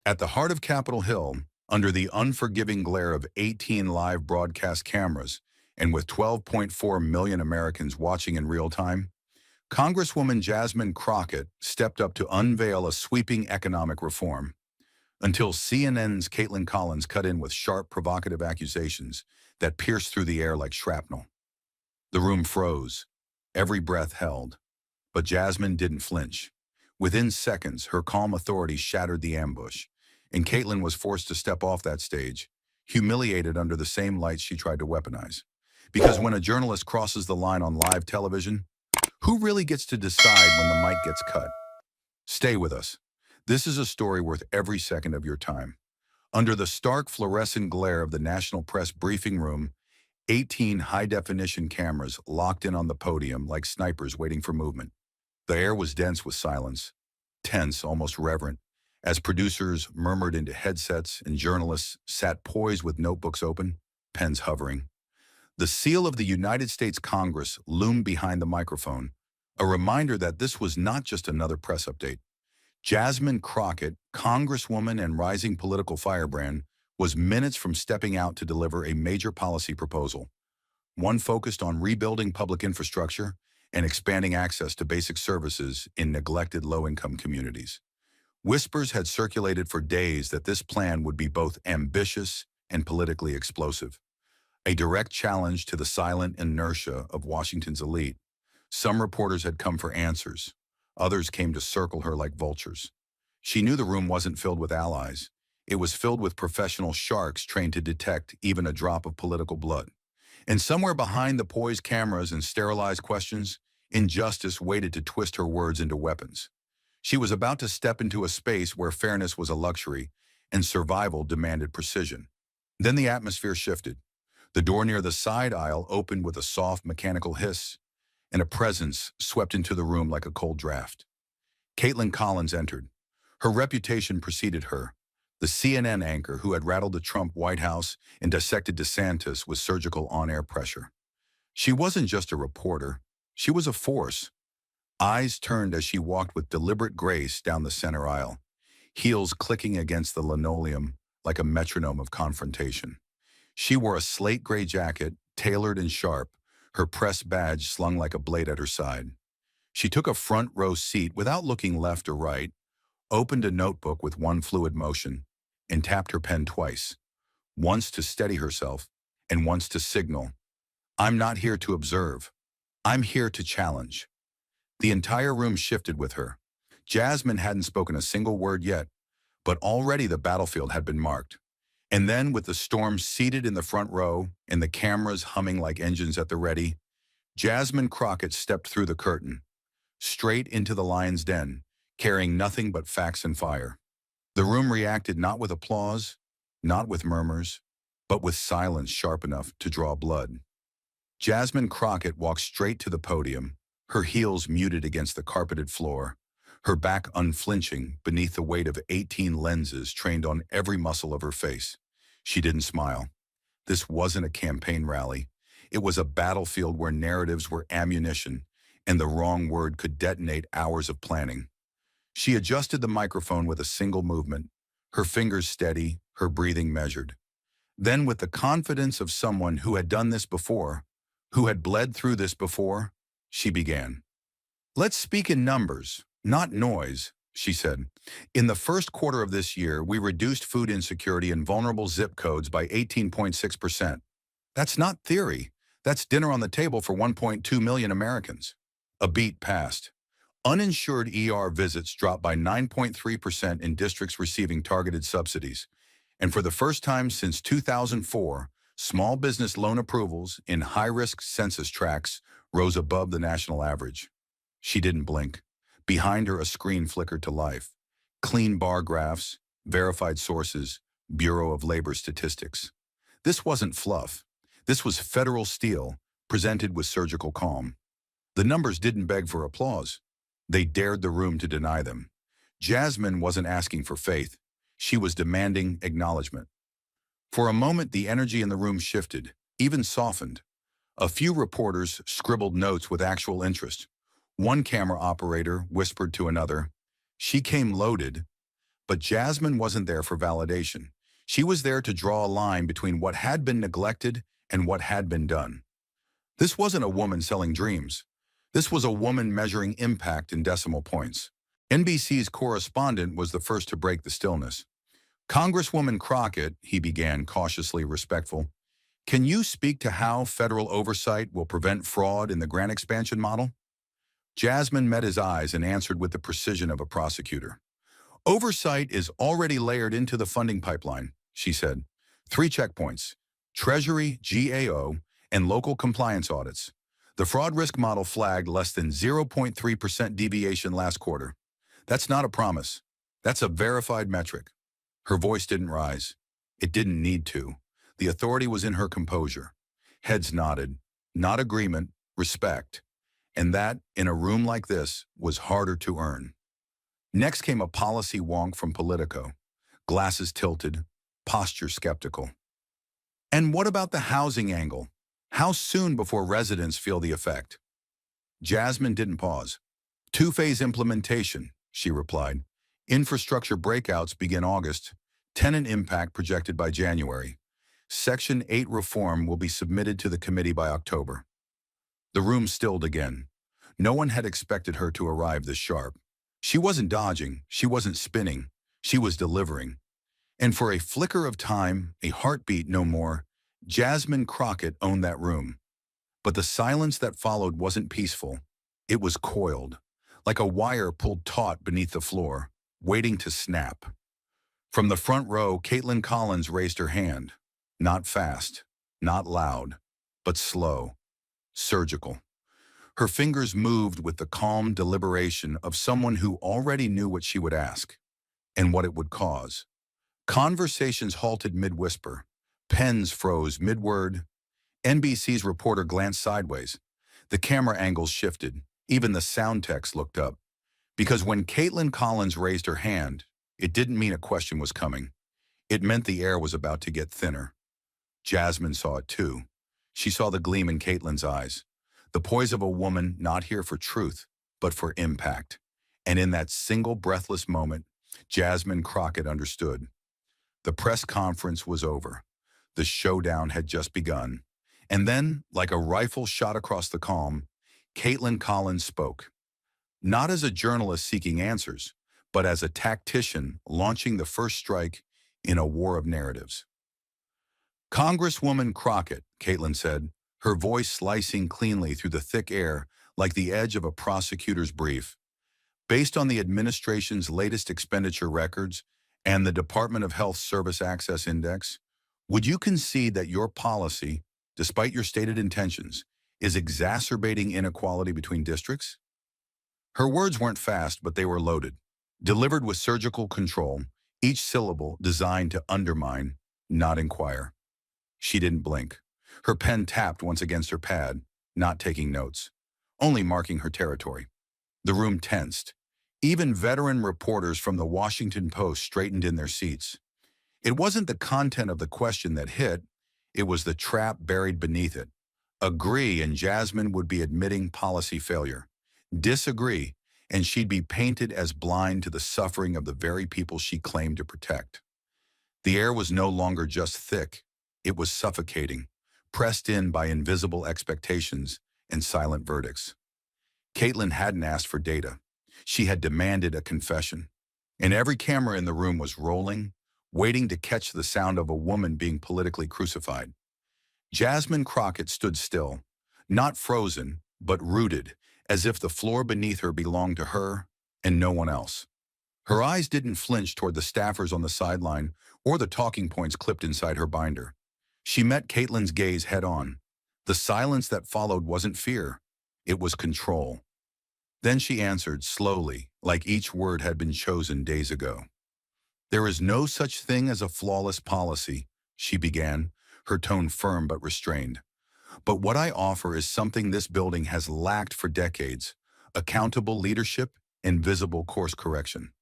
At the heart of Capitol Hill, under the unforgiving glare of 18 live broadcast cameras, and with 12.4 million Americans watching in real time, Congresswoman Jasmine Crockett stepped up to unveil a sweeping economic reform. Until CNN's Caitlin Collins cut in with sharp, provocative accusations that pierced through the air like shrapnel. The room froze, every breath held, but Jasmine didn't flinch. Within seconds, her calm authority shattered the ambush, and Caitlin was forced to step off that stage, humiliated under the same lights she tried to weaponize. Because when a journalist crosses the line on live television, who really gets to decide when the mic gets cut? Stay with us. This is a story worth every second of your time. Under the stark fluorescent glare of the National Press briefing room, 18 high-definition cameras locked in on the podium like snipers waiting for movement. The air was dense with silence, tense, almost reverent, as producers murmured into headsets and journalists sat poised with notebooks open, pens hovering. The seal of the United States Congress loomed behind the microphone, a reminder that this was not just another press update. Jasmine Crockett, Congresswoman and rising political firebrand, was minutes from stepping out to deliver a major policy proposal, one focused on rebuilding public infrastructure and expanding access to basic services in neglected low-income communities. Whispers had circulated for days that this plan would be both ambitious and politically explosive, a direct challenge to the silent inertia of Washington's elite. Some reporters had come for answers. Others came to circle her like vultures. She knew the room wasn't filled with allies. It was filled with professional sharks trained to detect even a drop of political blood. And somewhere behind the poised cameras and sterilized questions, injustice waited to twist her words into weapons. She was about to step into a space where fairness was a luxury and survival demanded precision. Then the atmosphere shifted. The door near the side aisle opened with a soft mechanical hiss, and a presence swept into the room like a cold draft. Caitlin Collins entered. Her reputation preceded her. The CNN anchor who had rattled the Trump White House and dissected DeSantis with surgical on-air pressure. She wasn't just a reporter. She was a force. Eyes turned as she walked with deliberate grace down the center aisle, heels clicking against the linoleum like a metronome of confrontation. She wore a slate gray jacket, tailored and sharp, her press badge slung like a blade at her side. She took a front row seat without looking left or right, opened a notebook with one fluid motion, and tapped her pen twice, once to steady herself and once to signal, "I'm not here to observe. I'm here to challenge." The entire room shifted with her. Jasmine hadn't spoken a single word yet, but already the battlefield had been marked. And then, with the storm seated in the front row and the cameras humming like engines at the ready, Jasmine Crockett stepped through the curtain, straight into the lion's den, carrying nothing but facts and fire. The room reacted not with applause, not with murmurs, but with silence sharp enough to draw blood. Jasmine Crockett walked straight to the podium, her heels muted against the carpeted floor, her back unflinching beneath the weight of 18 lenses trained on every muscle of her face. She didn't smile. This wasn't a campaign rally. It was a battlefield where narratives were ammunition, and the wrong word could detonate hours of planning. She adjusted the microphone with a single movement, her fingers steady, her breathing measured. Then, with the confidence of someone who had done this before, who had bled through this before, she began. "Let's speak in numbers, not noise," she said. "In the first quarter of this year, we reduced food insecurity in vulnerable zip codes by 18.6%. That's not theory. That's dinner on the table for 1.2 million Americans." A beat passed. Uninsured ER visits dropped by 9.3% in districts receiving targeted subsidies. And for the first time since 2004, small business loan approvals in high-risk census tracts rose above the national average. She didn't blink. Behind her, a screen flickered to life. Clean bar graphs, verified sources, Bureau of Labor Statistics. This wasn't fluff. This was federal steel, presented with surgical calm. The numbers didn't beg for applause. They dared the room to deny them. Jasmine wasn't asking for faith. She was demanding acknowledgement. For a moment, the energy in the room shifted, even softened. A few reporters scribbled notes with actual interest. One camera operator whispered to another, "She came loaded." But Jasmine wasn't there for validation. She was there to draw a line between what had been neglected and what had been done. This wasn't a woman selling dreams. This was a woman measuring impact in decimal points. NBC's correspondent was the first to break the stillness. "Congresswoman Crockett," he began, cautiously respectful, "can you speak to how federal oversight will prevent fraud in the grant expansion model?" Jasmine met his eyes and answered with the precision of a prosecutor. "Oversight is already layered into the funding pipeline," she said. "Three checkpoints: Treasury, GAO, and local compliance audits. The fraud risk model flagged less than 0.3% deviation last quarter. That's not a promise. That's a verified metric." Her voice didn't rise. It didn't need to. The authority was in her composure. Heads nodded. Not agreement, respect. And that, in a room like this, was harder to earn. Next came a policy wonk from Politico. Glasses tilted, posture skeptical. "And what about the housing angle? How soon before residents feel the effect?" Jasmine didn't pause. "Two-phase implementation," she replied. "Infrastructure breakouts begin August. Tenant impact projected by January. Section 8 reform will be submitted to the committee by October." The room stilled again. No one had expected her to arrive this sharp. She wasn't dodging, she wasn't spinning, she was delivering. And for a flicker of time, a heartbeat no more, Jasmine Crockett owned that room. But the silence that followed wasn't peaceful. It was coiled, like a wire pulled taut beneath the floor, waiting to snap. From the front row, Caitlin Collins raised her hand. Not fast, not loud, but slow, surgical. Her fingers moved with the calm deliberation of someone who already knew what she would ask and what it would cause. Conversations halted mid-whisper. Pens froze mid-word. NBC's reporter glanced sideways. The camera angles shifted. Even the sound techs looked up. Because when Caitlin Collins raised her hand, it didn't mean a question was coming. It meant the air was about to get thinner. Jasmine saw it too. She saw the gleam in Caitlin's eyes. The poise of a woman not here for truth, but for impact. And in that single breathless moment, Jasmine Crockett understood. The press conference was over. The showdown had just begun. And then, like a rifle shot across the calm, Caitlin Collins spoke. Not as a journalist seeking answers, but as a tactician launching the first strike in a war of narratives. "Congresswoman Crockett," Caitlin said, her voice slicing cleanly through the thick air like the edge of a prosecutor's brief. "Based on the administration's latest expenditure records and the Department of Health Service Access Index, would you concede that your policy, despite your stated intentions, is exacerbating inequality between districts?" Her words weren't fast, but they were loaded. Delivered with surgical control, each syllable designed to undermine, not inquire. She didn't blink. Her pen tapped once against her pad, not taking notes, only marking her territory. The room tensed. Even veteran reporters from the Washington Post straightened in their seats. It wasn't the content of the question that hit, it was the trap buried beneath it. Agree, and Jasmine would be admitting policy failure. Disagree, and she'd be painted as blind to the suffering of the very people she claimed to protect. The air was no longer just thick, it was suffocating, pressed in by invisible expectations and silent verdicts. Caitlin hadn't asked for data. She had demanded a confession. And every camera in the room was rolling, waiting to catch the sound of a woman being politically crucified. Jasmine Crockett stood still, not frozen, but rooted, as if the floor beneath her belonged to her and no one else. Her eyes didn't flinch toward the staffers on the sideline or the talking points clipped inside her binder. She met Caitlin's gaze head-on. The silence that followed wasn't fear. It was control. Then she answered slowly, like each word had been chosen days ago. "There is no such thing as a flawless policy," she began, her tone firm but restrained. "But what I offer is something this building has lacked for decades: accountable leadership and visible course correction."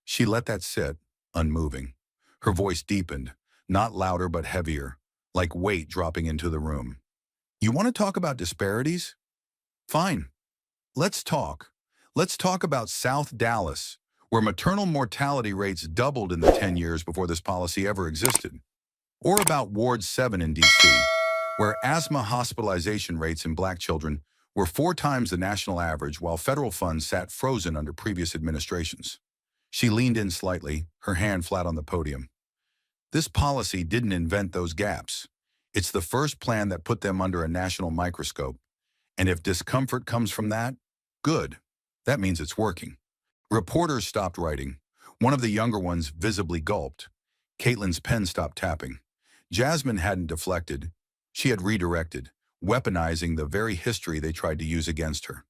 She let that sit, unmoving. Her voice deepened, not louder but heavier, like weight dropping into the room. "You want to talk about disparities? Fine. Let's talk. Let's talk about South Dallas, where maternal mortality rates doubled in the 10 years before this policy ever existed. Or about Ward 7 in D.C., where asthma hospitalization rates in black children were 4 times the national average while federal funds sat frozen under previous administrations. She leaned in slightly, her hand flat on the podium. This policy didn't invent those gaps. It's the first plan that put them under a national microscope. And if discomfort comes from that, good. That means it's working. Reporters stopped writing. One of the younger ones visibly gulped. Caitlin's pen stopped tapping. Jasmine hadn't deflected. She had redirected, weaponizing the very history they tried to use against her.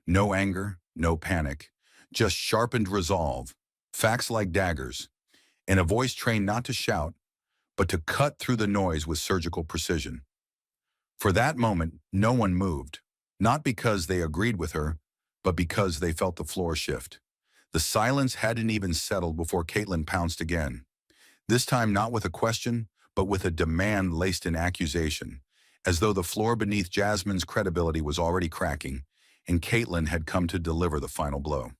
No anger, no panic, just sharpened resolve, facts like daggers, and a voice trained not to shout, but to cut through the noise with surgical precision. For that moment, no one moved, not because they agreed with her, but because they felt the floor shift. The silence hadn't even settled before Caitlin pounced again. This time not with a question, but with a demand laced in accusation, as though the floor beneath Jasmine's credibility was already cracking, and Caitlin had come to deliver the final blow.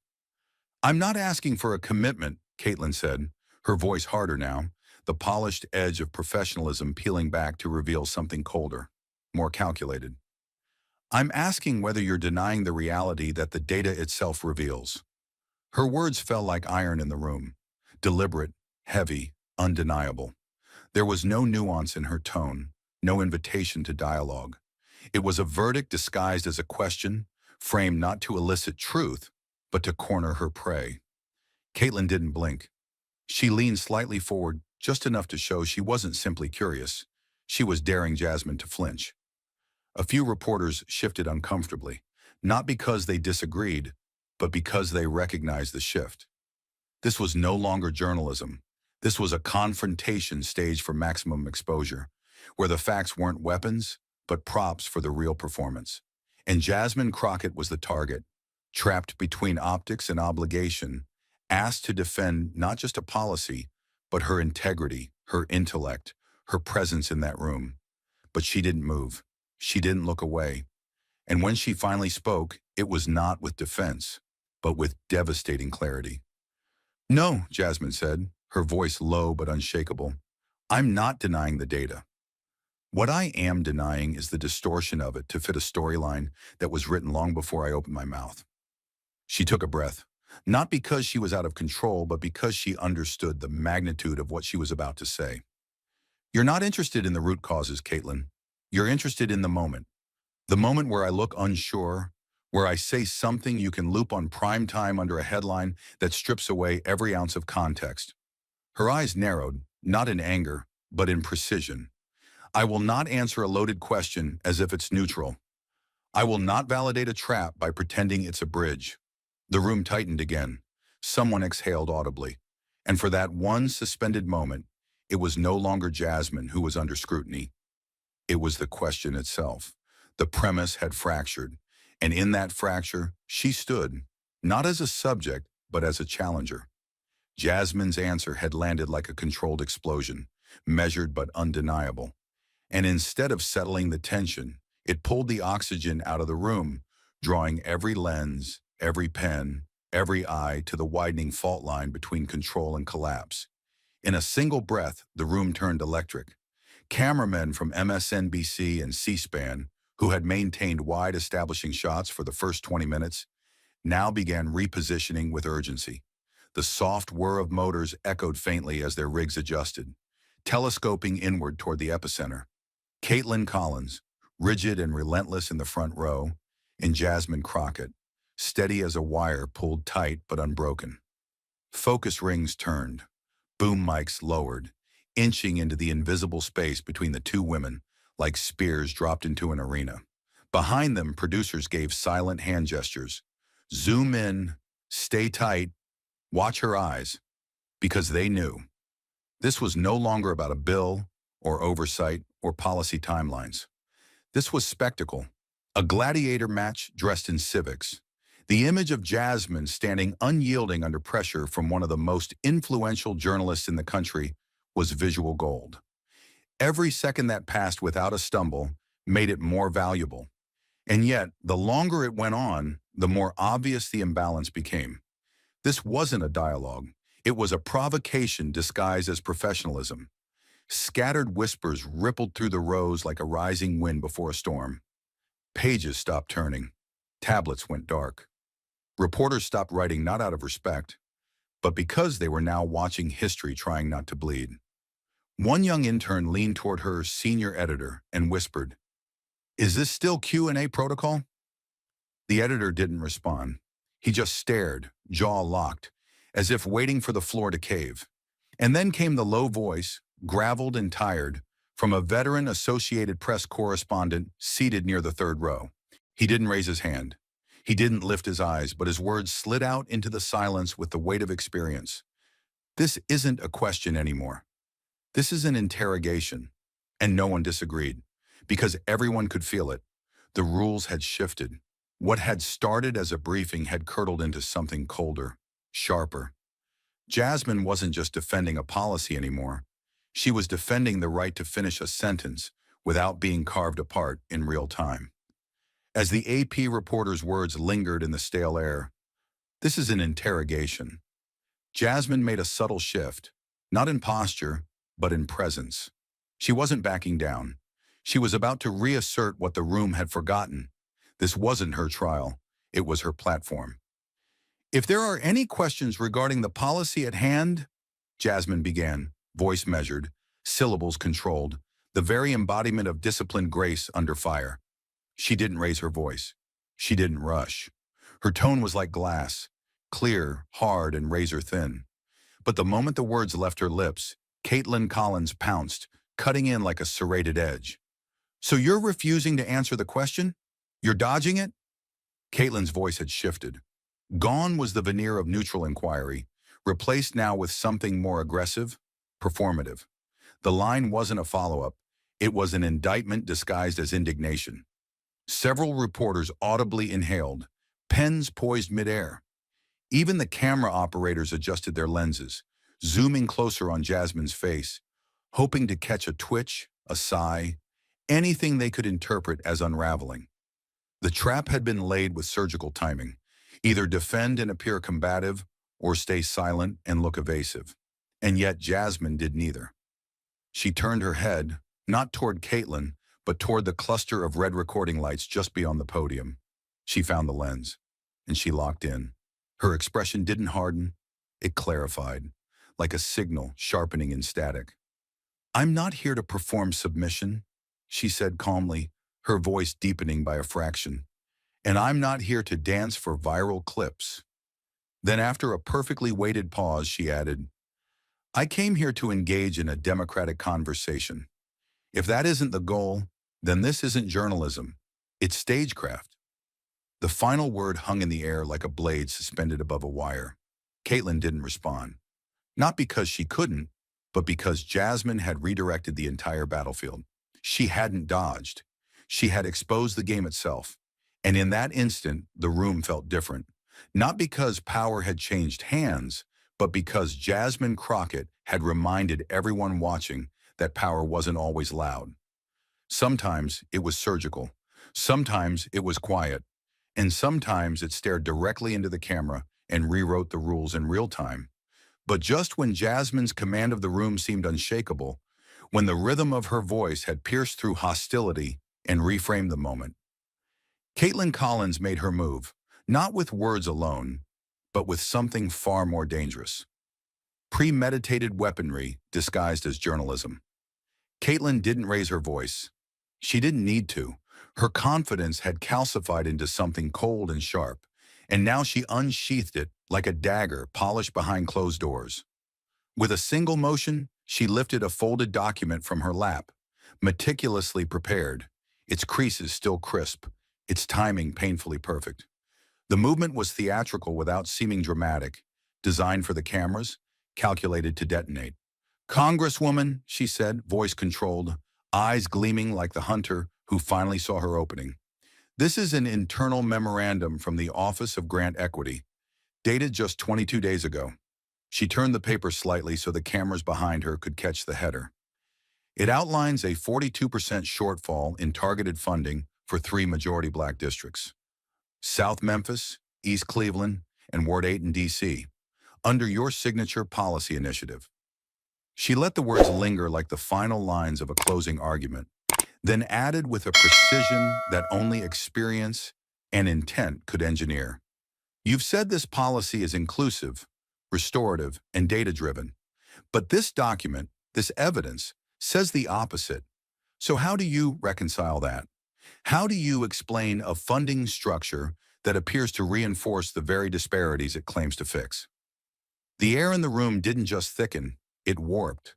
"I'm not asking for a commitment," Caitlin said, her voice harder now, the polished edge of professionalism peeling back to reveal something colder, more calculated. "I'm asking whether you're denying the reality that the data itself reveals." Her words fell like iron in the room, deliberate, heavy, undeniable. There was no nuance in her tone, no invitation to dialogue. It was a verdict disguised as a question, framed not to elicit truth, but to corner her prey. Caitlin didn't blink. She leaned slightly forward, just enough to show she wasn't simply curious. She was daring Jasmine to flinch. A few reporters shifted uncomfortably, not because they disagreed, but because they recognized the shift. This was no longer journalism. This was a confrontation staged for maximum exposure, where the facts weren't weapons, but props for the real performance. And Jasmine Crockett was the target, trapped between optics and obligation, asked to defend not just a policy, but her integrity, her intellect, her presence in that room. But she didn't move. She didn't look away. And when she finally spoke, it was not with defense, but with devastating clarity. "No," Jasmine said, her voice low but unshakable. "I'm not denying the data. What I am denying is the distortion of it to fit a storyline that was written long before I opened my mouth." She took a breath, not because she was out of control, but because she understood the magnitude of what she was about to say. "You're not interested in the root causes, Caitlin. You're interested in the moment. The moment where I look unsure, where I say something you can loop on prime time under a headline that strips away every ounce of context." Her eyes narrowed, not in anger, but in precision. "I will not answer a loaded question as if it's neutral. I will not validate a trap by pretending it's a bridge." The room tightened again. Someone exhaled audibly. And for that one suspended moment, it was no longer Jasmine who was under scrutiny. It was the question itself. The premise had fractured, and in that fracture, she stood, not as a subject, but as a challenger. Jasmine's answer had landed like a controlled explosion, measured but undeniable. And instead of settling the tension, it pulled the oxygen out of the room, drawing every lens, every pen, every eye to the widening fault line between control and collapse. In a single breath, the room turned electric. Cameramen from MSNBC and C-SPAN, who had maintained wide establishing shots for the first 20 minutes, now began repositioning with urgency. The soft whir of motors echoed faintly as their rigs adjusted, telescoping inward toward the epicenter. Caitlin Collins, rigid and relentless in the front row, and Jasmine Crockett, steady as a wire pulled tight but unbroken. Focus rings turned, boom mics lowered, inching into the invisible space between the two women like spears dropped into an arena. Behind them, producers gave silent hand gestures. Zoom in, stay tight, watch her eyes, because they knew. This was no longer about a bill or oversight or policy timelines. This was spectacle, a gladiator match dressed in civics. The image of Jasmine standing unyielding under pressure from one of the most influential journalists in the country was visual gold. Every second that passed without a stumble made it more valuable. And yet, the longer it went on, the more obvious the imbalance became. This wasn't a dialogue. It was a provocation disguised as professionalism. Scattered whispers rippled through the rows like a rising wind before a storm. Pages stopped turning. Tablets went dark. Reporters stopped writing not out of respect, but because they were now watching history trying not to bleed. One young intern leaned toward her senior editor and whispered, "Is this still Q&A protocol?" The editor didn't respond. He just stared, jaw locked, as if waiting for the floor to cave. And then came the low voice, graveled and tired, from a veteran Associated Press correspondent seated near the third row. He didn't raise his hand. He didn't lift his eyes, but his words slid out into the silence with the weight of experience. "This isn't a question anymore. This is an interrogation." And no one disagreed, because everyone could feel it. The rules had shifted. What had started as a briefing had curdled into something colder, sharper. Jasmine wasn't just defending a policy anymore. She was defending the right to finish a sentence without being carved apart in real time. As the AP reporter's words lingered in the stale air, "This is an interrogation," Jasmine made a subtle shift, not in posture, but in presence. She wasn't backing down. She was about to reassert what the room had forgotten. This wasn't her trial. It was her platform. "If there are any questions regarding the policy at hand," Jasmine began, voice measured, syllables controlled, the very embodiment of disciplined grace under fire. She didn't raise her voice. She didn't rush. Her tone was like glass, clear, hard, and razor thin. But the moment the words left her lips, Caitlin Collins pounced, cutting in like a serrated edge. "So you're refusing to answer the question? You're dodging it?" Caitlin's voice had shifted. Gone was the veneer of neutral inquiry, replaced now with something more aggressive, performative. The line wasn't a follow-up. It was an indictment disguised as indignation. Several reporters audibly inhaled, pens poised midair. Even the camera operators adjusted their lenses, zooming closer on Jasmine's face, hoping to catch a twitch, a sigh, anything they could interpret as unraveling. The trap had been laid with surgical timing. Either defend and appear combative, or stay silent and look evasive. And yet Jasmine did neither. She turned her head, not toward Caitlin, but toward the cluster of red recording lights just beyond the podium. She found the lens, and she locked in. Her expression didn't harden, it clarified, like a signal sharpening in static. "I'm not here to perform submission," she said calmly, her voice deepening by a fraction. "And I'm not here to dance for viral clips." Then after a perfectly weighted pause, she added, "I came here to engage in a democratic conversation. If that isn't the goal, then this isn't journalism. It's stagecraft." The final word hung in the air like a blade suspended above a wire. Caitlin didn't respond. Not because she couldn't, but because Jasmine had redirected the entire battlefield. She hadn't dodged. She had exposed the game itself. And in that instant, the room felt different. Not because power had changed hands, but because Jasmine Crockett had reminded everyone watching that power wasn't always loud. Sometimes it was surgical. Sometimes it was quiet. And sometimes it stared directly into the camera and rewrote the rules in real time. But just when Jasmine's command of the room seemed unshakable, when the rhythm of her voice had pierced through hostility and reframed the moment, Caitlin Collins made her move, not with words alone, but with something far more dangerous. Premeditated weaponry disguised as journalism. Caitlin didn't raise her voice. She didn't need to. Her confidence had calcified into something cold and sharp, and now she unsheathed it like a dagger polished behind closed doors. With a single motion, she lifted a folded document from her lap, meticulously prepared, its creases still crisp, its timing painfully perfect. The movement was theatrical without seeming dramatic, designed for the cameras, calculated to detonate. "Congresswoman," she said, voice controlled, eyes gleaming like the hunter who finally saw her opening. "This is an internal memorandum from the Office of Grant Equity, dated just 22 days ago." She turned the paper slightly so the cameras behind her could catch the header. "It outlines a 42% shortfall in targeted funding for 3 majority black districts: South Memphis, East Cleveland, and Ward 8 in D.C., under your signature policy initiative. She let the words linger like the final lines of a closing argument, then added with a precision that only experience and intent could engineer. You've said this policy is inclusive, restorative, and data-driven, but this document, this evidence, says the opposite. So how do you reconcile that? How do you explain a funding structure that appears to reinforce the very disparities it claims to fix? The air in the room didn't just thicken, it warped.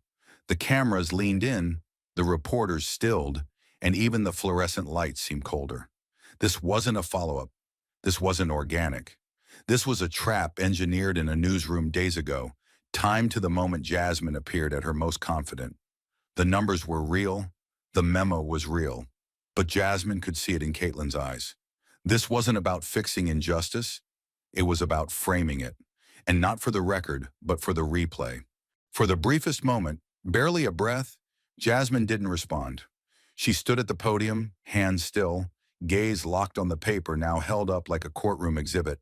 The cameras leaned in, the reporters stilled, and even the fluorescent lights seemed colder. This wasn't a follow-up. This wasn't organic. This was a trap engineered in a newsroom days ago, timed to the moment Jasmine appeared at her most confident. The numbers were real, the memo was real, but Jasmine could see it in Caitlin's eyes. This wasn't about fixing injustice, it was about framing it. And not for the record, but for the replay. For the briefest moment, barely a breath, Jasmine didn't respond. She stood at the podium, hands still, gaze locked on the paper now held up like a courtroom exhibit.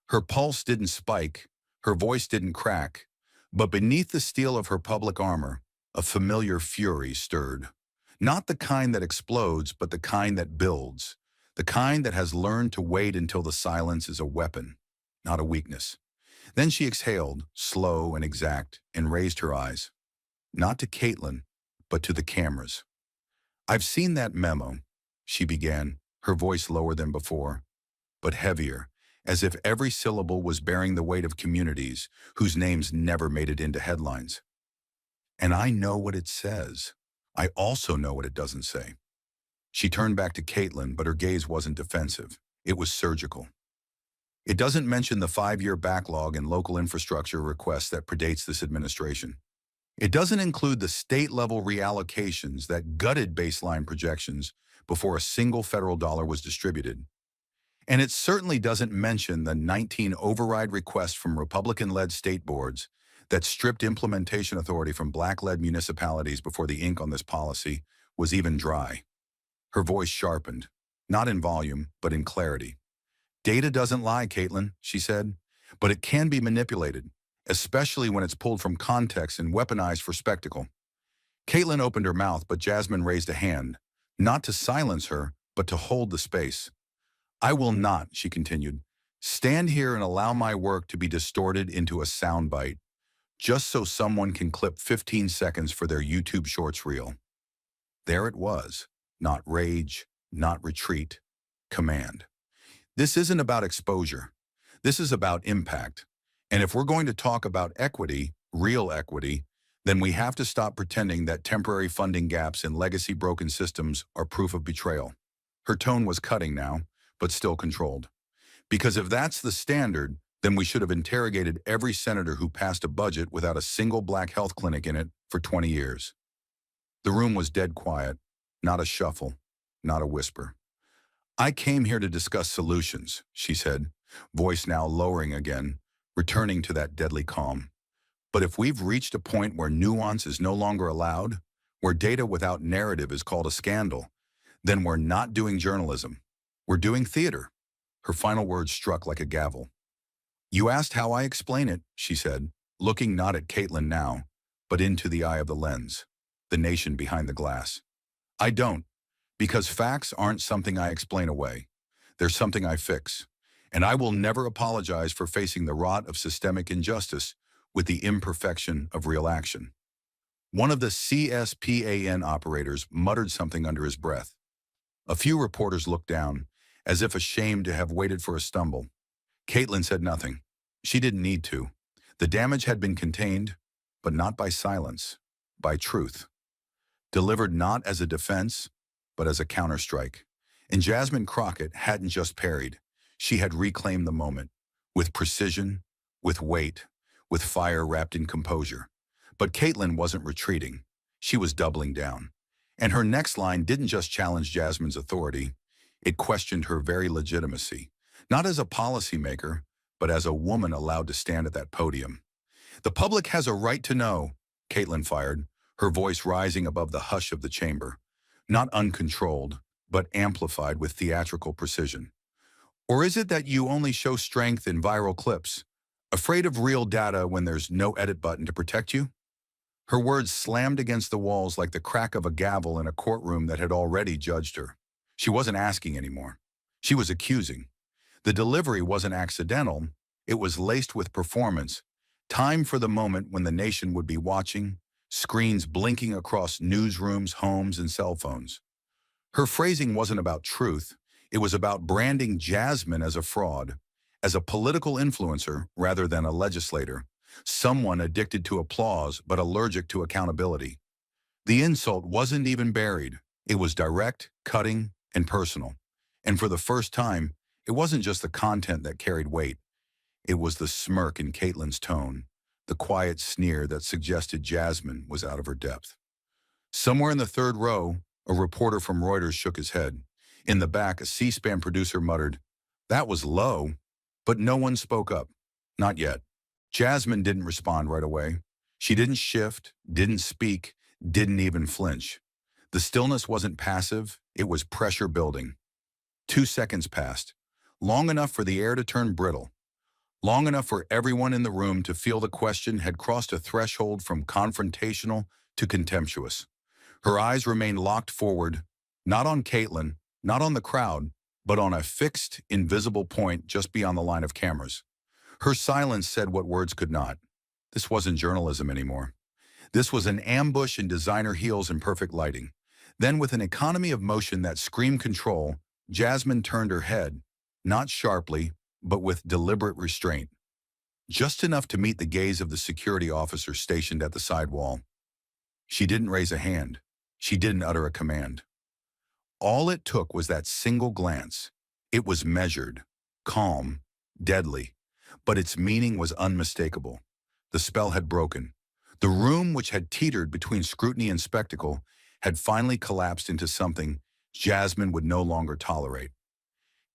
Her pulse didn't spike, her voice didn't crack, but beneath the steel of her public armor, a familiar fury stirred. Not the kind that explodes, but the kind that builds. The kind that has learned to wait until the silence is a weapon, not a weakness. Then she exhaled, slow and exact, and raised her eyes. Not to Caitlin, but to the cameras. "I've seen that memo," she began, her voice lower than before, but heavier, as if every syllable was bearing the weight of communities whose names never made it into headlines. "And I know what it says. I also know what it doesn't say." She turned back to Caitlin, but her gaze wasn't defensive. It was surgical. "It doesn't mention the 5-year backlog in local infrastructure requests that predates this administration. It doesn't include the state-level reallocations that gutted baseline projections before a single federal dollar was distributed. And it certainly doesn't mention the 19 override requests from Republican-led state boards that stripped implementation authority from Black-led municipalities before the ink on this policy was even dry." Her voice sharpened, not in volume, but in clarity. "Data doesn't lie, Caitlin," she said, "but it can be manipulated, especially when it's pulled from context and weaponized for spectacle." Caitlin opened her mouth, but Jasmine raised a hand, not to silence her, but to hold the space. "I will not," she continued, "stand here and allow my work to be distorted into a soundbite, just so someone can clip 15 seconds for their YouTube Shorts reel." There it was, not rage, not retreat, command. This isn't about exposure. This is about impact. And if we're going to talk about equity, real equity, then we have to stop pretending that temporary funding gaps in legacy broken systems are proof of betrayal. Her tone was cutting now, but still controlled. Because if that's the standard, then we should have interrogated every senator who passed a budget without a single Black health clinic in it for 20 years. The room was dead quiet, not a shuffle, not a whisper. "I came here to discuss solutions," she said, voice now lowering again, returning to that deadly calm. "But if we've reached a point where nuance is no longer allowed, where data without narrative is called a scandal, then we're not doing journalism. We're doing theater." Her final words struck like a gavel. "You asked how I explain it," she said, looking not at Caitlin now, but into the eye of the lens, the nation behind the glass. "I don't. Because facts aren't something I explain away. They're something I fix. And I will never apologize for facing the rot of systemic injustice with the imperfection of real action." One of the CSPAN operators muttered something under his breath. A few reporters looked down, as if ashamed to have waited for a stumble. Caitlin said nothing. She didn't need to. The damage had been contained, but not by silence, by truth. Delivered not as a defense, but as a counterstrike. And Jasmine Crockett hadn't just parried. She had reclaimed the moment, with precision, with weight, with fire wrapped in composure. But Caitlin wasn't retreating. She was doubling down. And her next line didn't just challenge Jasmine's authority. It questioned her very legitimacy, not as a policymaker, but as a woman allowed to stand at that podium. "The public has a right to know," Caitlin fired, her voice rising above the hush of the chamber. Not uncontrolled, but amplified with theatrical precision. Or is it that you only show strength in viral clips, afraid of real data when there's no edit button to protect you? Her words slammed against the walls like the crack of a gavel in a courtroom that had already judged her. She wasn't asking anymore. She was accusing. The delivery wasn't accidental. It was laced with performance. Time for the moment when the nation would be watching, screens blinking across newsrooms, homes, and cell phones. Her phrasing wasn't about truth. It was about branding Jasmine as a fraud, as a political influencer rather than a legislator, someone addicted to applause but allergic to accountability. The insult wasn't even buried. It was direct, cutting, and personal. And for the first time, it wasn't just the content that carried weight. It was the smirk in Caitlin's tone, the quiet sneer that suggested Jasmine was out of her depth. Somewhere in the third row, a reporter from Reuters shook his head. In the back, a C-SPAN producer muttered, "That was low," but no one spoke up. Not yet. Jasmine didn't respond right away. She didn't shift, didn't speak, didn't even flinch. The stillness wasn't passive, it was pressure building. 2 seconds passed, long enough for the air to turn brittle, long enough for everyone in the room to feel the question had crossed a threshold from confrontational to contemptuous. Her eyes remained locked forward, not on Caitlin, not on the crowd, but on a fixed, invisible point just beyond the line of cameras. Her silence said what words could not. This wasn't journalism anymore. This was an ambush in designer heels and perfect lighting. Then, with an economy of motion that screamed control, Jasmine turned her head, not sharply, but with deliberate restraint. Just enough to meet the gaze of the security officer stationed at the side wall. She didn't raise a hand. She didn't utter a command. All it took was that single glance. It was measured, calm, deadly, but its meaning was unmistakable. The spell had broken. The room, which had teetered between scrutiny and spectacle, had finally collapsed into something Jasmine would no longer tolerate.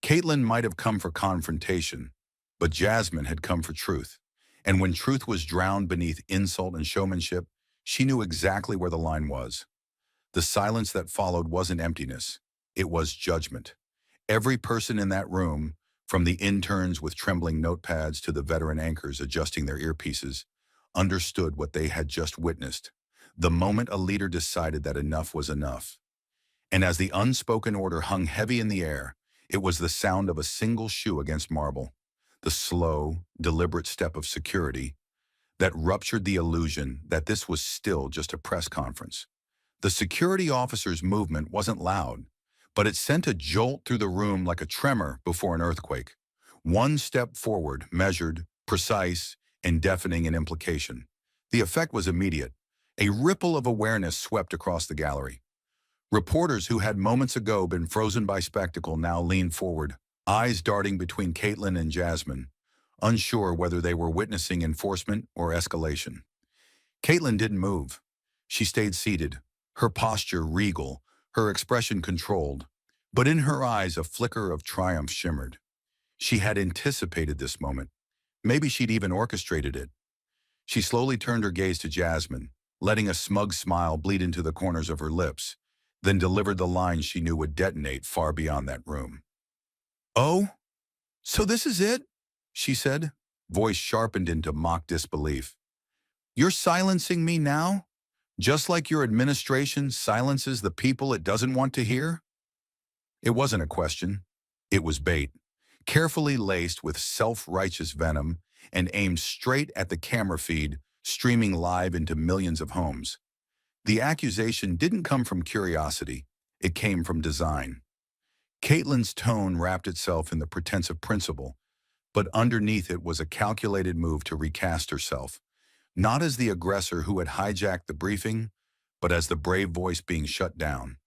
Caitlin might have come for confrontation, but Jasmine had come for truth. And when truth was drowned beneath insult and showmanship, she knew exactly where the line was. The silence that followed wasn't emptiness. It was judgment. Every person in that room, from the interns with trembling notepads to the veteran anchors adjusting their earpieces, understood what they had just witnessed. The moment a leader decided that enough was enough. And as the unspoken order hung heavy in the air, it was the sound of a single shoe against marble, the slow, deliberate step of security that ruptured the illusion that this was still just a press conference. The security officer's movement wasn't loud, but it sent a jolt through the room like a tremor before an earthquake. One step forward, measured, precise, and deafening in implication. The effect was immediate. A ripple of awareness swept across the gallery. Reporters who had moments ago been frozen by spectacle now leaned forward, eyes darting between Caitlin and Jasmine, unsure whether they were witnessing enforcement or escalation. Caitlin didn't move. She stayed seated, her posture regal, her expression controlled, but in her eyes a flicker of triumph shimmered. She had anticipated this moment. Maybe she'd even orchestrated it. She slowly turned her gaze to Jasmine, letting a smug smile bleed into the corners of her lips, then delivered the lines she knew would detonate far beyond that room. "Oh, so this is it?" she said, voice sharpened into mock disbelief. "You're silencing me now? Just like your administration silences the people it doesn't want to hear?" It wasn't a question. It was bait, carefully laced with self-righteous venom and aimed straight at the camera feed streaming live into millions of homes. The accusation didn't come from curiosity. It came from design. Caitlin's tone wrapped itself in the pretense of principle, but underneath it was a calculated move to recast herself, not as the aggressor who had hijacked the briefing, but as the brave voice being shut down.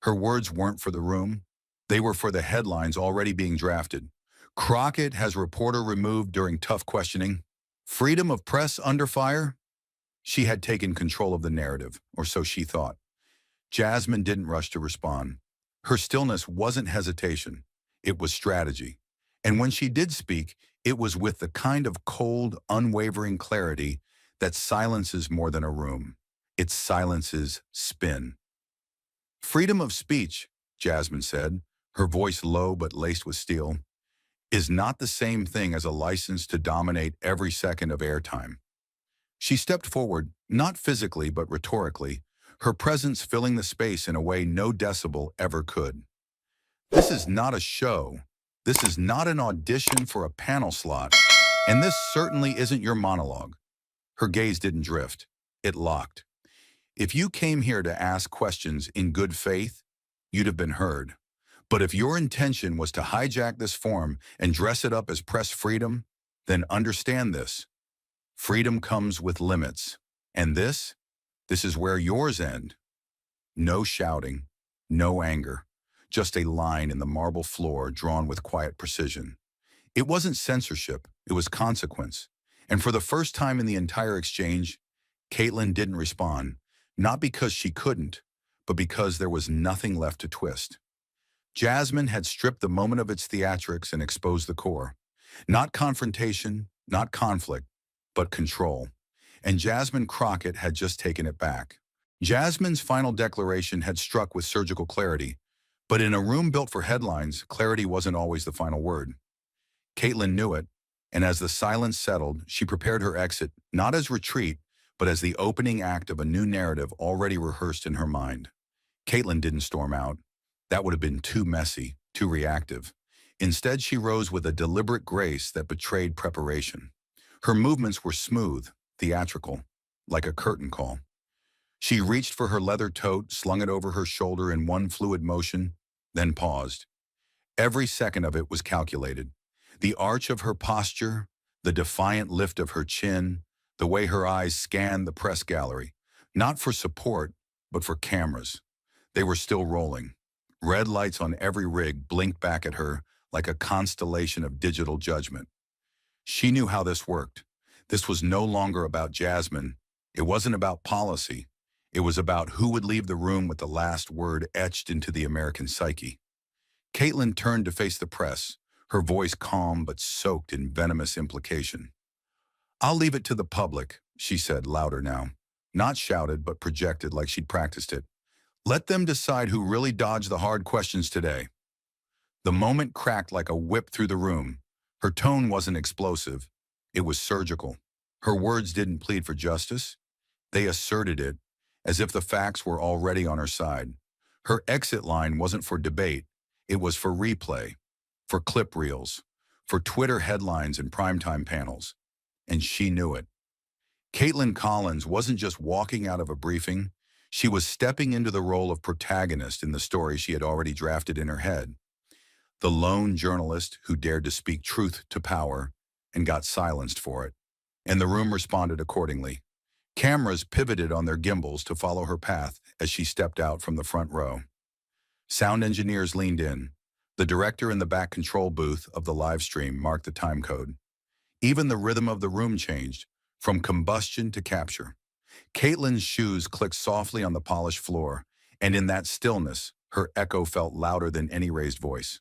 Her words weren't for the room. They were for the headlines already being drafted. Crockett has reporter removed during tough questioning. Freedom of press under fire? She had taken control of the narrative, or so she thought. Jasmine didn't rush to respond. Her stillness wasn't hesitation. It was strategy. And when she did speak, it was with the kind of cold, unwavering clarity that silences more than a room. It silences spin. "Freedom of speech," Jasmine said, her voice low but laced with steel. is not the same thing as a license to dominate every second of airtime. She stepped forward, not physically but rhetorically, her presence filling the space in a way no decibel ever could. This is not a show. This is not an audition for a panel slot. And this certainly isn't your monologue. Her gaze didn't drift. It locked. If you came here to ask questions in good faith, you'd have been heard. But if your intention was to hijack this forum and dress it up as press freedom, then understand this. Freedom comes with limits. And this is where yours end. No shouting, no anger, just a line in the marble floor drawn with quiet precision. It wasn't censorship, it was consequence. And for the first time in the entire exchange, Caitlin didn't respond, not because she couldn't, but because there was nothing left to twist. Jasmine had stripped the moment of its theatrics and exposed the core. Not confrontation, not conflict, but control. And Jasmine Crockett had just taken it back. Jasmine's final declaration had struck with surgical clarity, but in a room built for headlines, clarity wasn't always the final word. Caitlin knew it, and as the silence settled, she prepared her exit, not as retreat, but as the opening act of a new narrative already rehearsed in her mind. Caitlin didn't storm out. That would have been too messy, too reactive. Instead, she rose with a deliberate grace that betrayed preparation. Her movements were smooth, theatrical, like a curtain call. She reached for her leather tote, slung it over her shoulder in one fluid motion, then paused. Every second of it was calculated. The arch of her posture, the defiant lift of her chin, the way her eyes scanned the press gallery, not for support, but for cameras. They were still rolling. Red lights on every rig blinked back at her like a constellation of digital judgment. She knew how this worked. This was no longer about Jasmine. It wasn't about policy. It was about who would leave the room with the last word etched into the American psyche. Caitlin turned to face the press, her voice calm but soaked in venomous implication. "I'll leave it to the public," she said, louder now. Not shouted, but projected like she'd practiced it. "Let them decide who really dodged the hard questions today." The moment cracked like a whip through the room. Her tone wasn't explosive. It was surgical. Her words didn't plead for justice. They asserted it, as if the facts were already on her side. Her exit line wasn't for debate. It was for replay, for clip reels, for Twitter headlines and primetime panels. And she knew it. Caitlin Collins wasn't just walking out of a briefing. She was stepping into the role of protagonist in the story she had already drafted in her head. The lone journalist who dared to speak truth to power and got silenced for it. And the room responded accordingly. Cameras pivoted on their gimbals to follow her path as she stepped out from the front row. Sound engineers leaned in. The director in the back control booth of the live stream marked the time code. Even the rhythm of the room changed, from combustion to capture. Caitlin's shoes clicked softly on the polished floor, and in that stillness, her echo felt louder than any raised voice.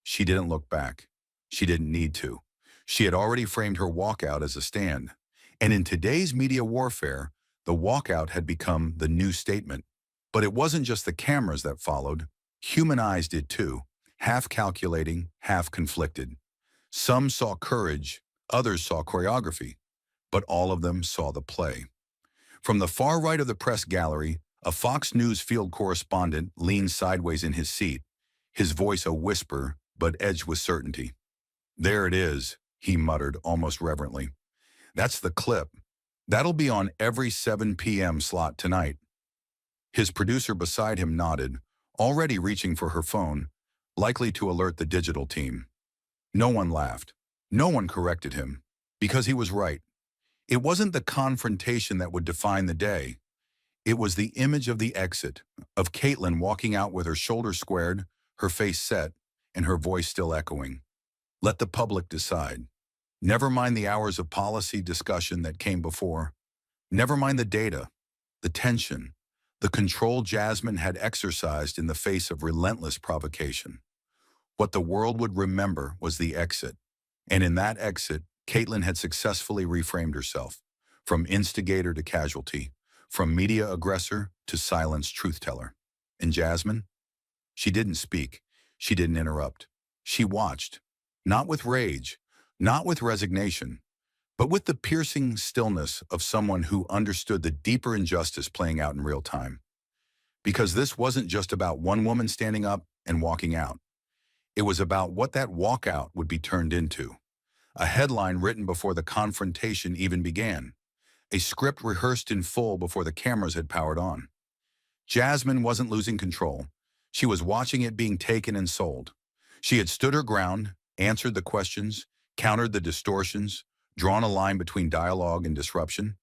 She didn't look back. She didn't need to. She had already framed her walkout as a stand. And in today's media warfare, the walkout had become the new statement. But it wasn't just the cameras that followed. Human eyes did too, half calculating, half conflicted. Some saw courage, others saw choreography, but all of them saw the play. From the far right of the press gallery, a Fox News field correspondent leaned sideways in his seat, his voice a whisper, but edged with certainty. "There it is," he muttered almost reverently. "That's the clip. That'll be on every 7 p.m. slot tonight." His producer beside him nodded, already reaching for her phone, likely to alert the digital team. No one laughed. No one corrected him, because he was right. It wasn't the confrontation that would define the day. It was the image of the exit, of Caitlin walking out with her shoulders squared, her face set, and her voice still echoing. Let the public decide. Never mind the hours of policy discussion that came before. Never mind the data, the tension, the control Jasmine had exercised in the face of relentless provocation. What the world would remember was the exit. And in that exit, Caitlin had successfully reframed herself, from instigator to casualty, from media aggressor to silenced truth-teller. And Jasmine? She didn't speak. She didn't interrupt. She watched. Not with rage, not with resignation, but with the piercing stillness of someone who understood the deeper injustice playing out in real time. Because this wasn't just about one woman standing up and walking out. It was about what that walkout would be turned into. A headline written before the confrontation even began. A script rehearsed in full before the cameras had powered on. Jasmine wasn't losing control. She was watching it being taken and sold. She had stood her ground, answered the questions, countered the distortions, drawn a line between dialogue and disruption.